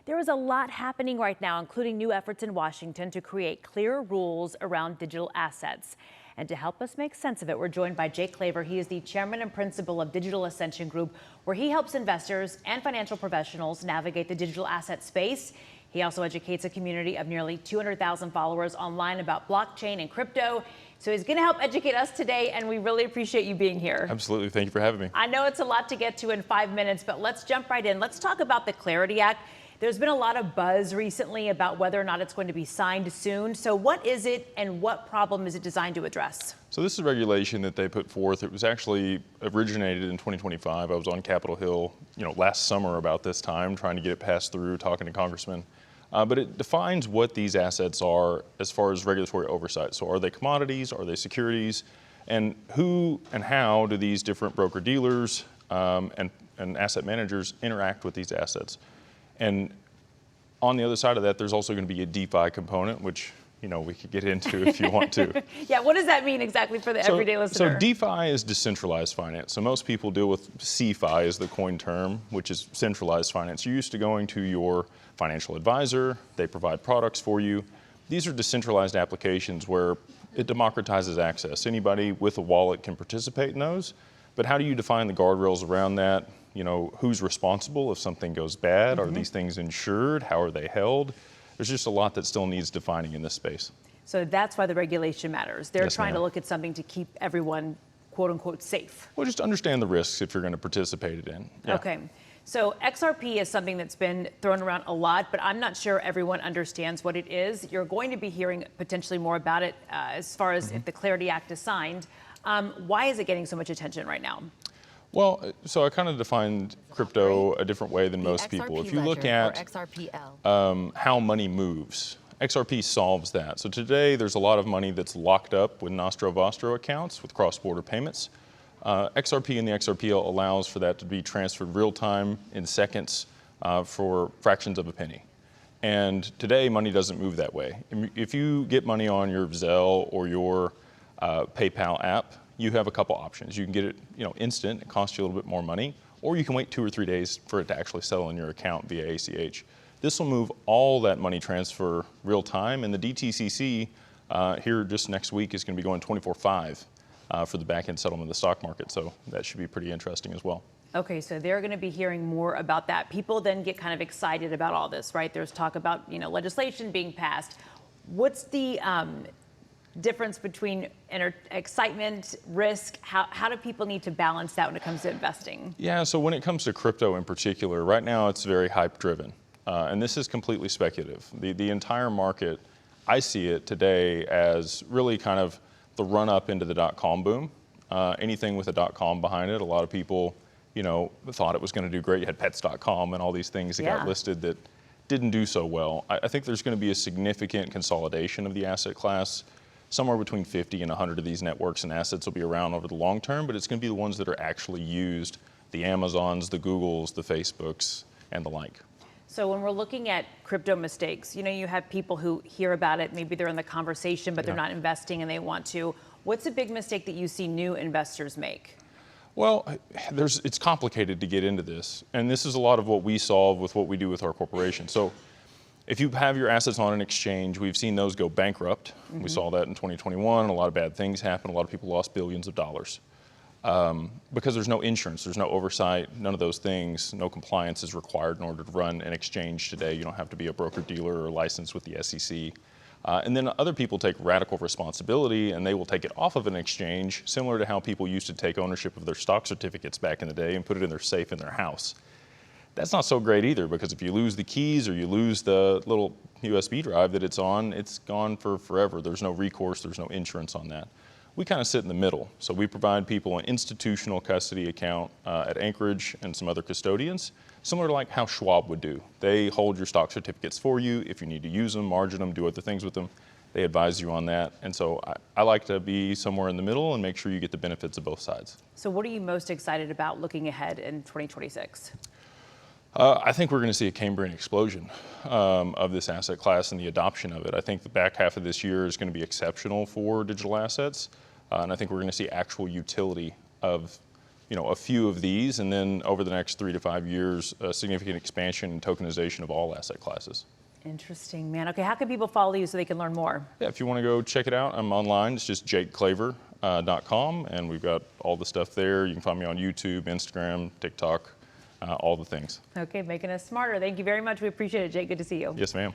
There is a lot happening right now, including new efforts in Washington to create clear rules around digital assets. And to help us make sense of it, we're joined by Claver. He is the chairman and principal of Digital Ascension Group, where he helps investors and financial professionals navigate the digital asset space. He also educates a community of nearly 200,000 followers online about blockchain and crypto. So he's going to help educate us today, and we really appreciate you being here. Absolutely. Thank you for having me. I know it's a lot to get to in 5 minutes, but let's jump right in. Let's talk about the Clarity Act. There's been a lot of buzz recently about whether or not it's going to be signed soon. So what is it, and what problem is it designed to address? So this is regulation that they put forth. It was actually originated in 2025. I was on Capitol Hill, last summer about this time, trying to get it passed through, talking to congressmen. But it defines what these assets are as far as regulatory oversight. So are they commodities? Are they securities? And who and how do these different broker-dealers and asset managers interact with these assets? And on the other side of that, there's also going to be a DeFi component, which we could get into if you want to. Yeah, what does that mean exactly for the everyday listener? So DeFi is decentralized finance. So most people deal with CeFi is the coined term, which is centralized finance. You're used to going to your financial advisor. They provide products for you. These are decentralized applications where it democratizes access. Anybody with a wallet can participate in those. But how do you define the guardrails around that? Who's responsible if something goes bad? Are these things insured? How are they held? There's just a lot that still needs defining in this space. So that's why the regulation matters. They're trying to look at something to keep everyone, quote unquote, safe. Well, just understand the risks if you're going to participate in. Yeah. Okay. So XRP is something that's been thrown around a lot, but I'm not sure everyone understands what it is. You're going to be hearing potentially more about it as far as if the Clarity Act is signed. Why is it getting so much attention right now? Well, so I kind of defined crypto a different way than most people. If you look at how money moves, XRP solves that. So today there's a lot of money that's locked up with Nostro Vostro accounts with cross-border payments. XRP and the XRP allows for that to be transferred real time in seconds for fractions of a penny. And today money doesn't move that way. If you get money on your Zelle or your PayPal app, you have a couple options. You can get it, instant. It costs you a little bit more money, or you can wait 2 or 3 days for it to actually settle in your account via ACH. This will move all that money transfer real time, and the DTCC here just next week is going to be going 24/5 for the back-end settlement of the stock market. So that should be pretty interesting as well. Okay, so they're going to be hearing more about that. People then get kind of excited about all this, right? There's talk about legislation being passed. What's the difference between excitement, risk? How do people need to balance that when it comes to investing? Yeah, so when it comes to crypto in particular, right now it's very hype driven. And this is completely speculative. The entire market, I see it today as really kind of the run up into the dot-com boom. Anything with a dot-com behind it, a lot of people, thought it was going to do great. You had pets.com and all these things that got listed that didn't do so well. I think there's going to be a significant consolidation of the asset class. Somewhere between 50 and 100 of these networks and assets will be around over the long term, but it's going to be the ones that are actually used, the Amazons, the Googles, the Facebooks, and the like. So when we're looking at crypto mistakes, you have people who hear about it, maybe they're in the conversation, but they're not investing and they want to. What's a big mistake that you see new investors make? Well, it's complicated to get into this, and this is a lot of what we solve with what we do with our corporation. So if you have your assets on an exchange, we've seen those go bankrupt. We saw that in 2021. A lot of bad things happened. A lot of people lost billions of dollars because there's no insurance, there's no oversight, none of those things. No compliance is required in order to run an exchange today. You don't have to be a broker-dealer or licensed with the SEC. And then other people take radical responsibility, and they will take it off of an exchange, similar to how people used to take ownership of their stock certificates back in the day and put it in their safe in their house. That's not so great either, because if you lose the keys or you lose the little USB drive that it's on, it's gone for forever. There's no recourse, there's no insurance on that. We kind of sit in the middle. So we provide people an institutional custody account at Anchorage and some other custodians, similar to like how Schwab would do. They hold your stock certificates for you. If you need to use them, margin them, do other things with them, they advise you on that. And so I like to be somewhere in the middle and make sure you get the benefits of both sides. So what are you most excited about looking ahead in 2026? I think we're going to see a Cambrian explosion of this asset class and the adoption of it. I think the back half of this year is going to be exceptional for digital assets, and I think we're going to see actual utility of a few of these, and then over the next 3 to 5 years, a significant expansion and tokenization of all asset classes. Interesting, man. Okay, how can people follow you so they can learn more? Yeah, if you want to go check it out, I'm online. It's just jakeclaver.com, and we've got all the stuff there. You can find me on YouTube, Instagram, TikTok, all the things. Okay, making us smarter. Thank you very much. We appreciate it, Jake. Good to see you. Yes, ma'am.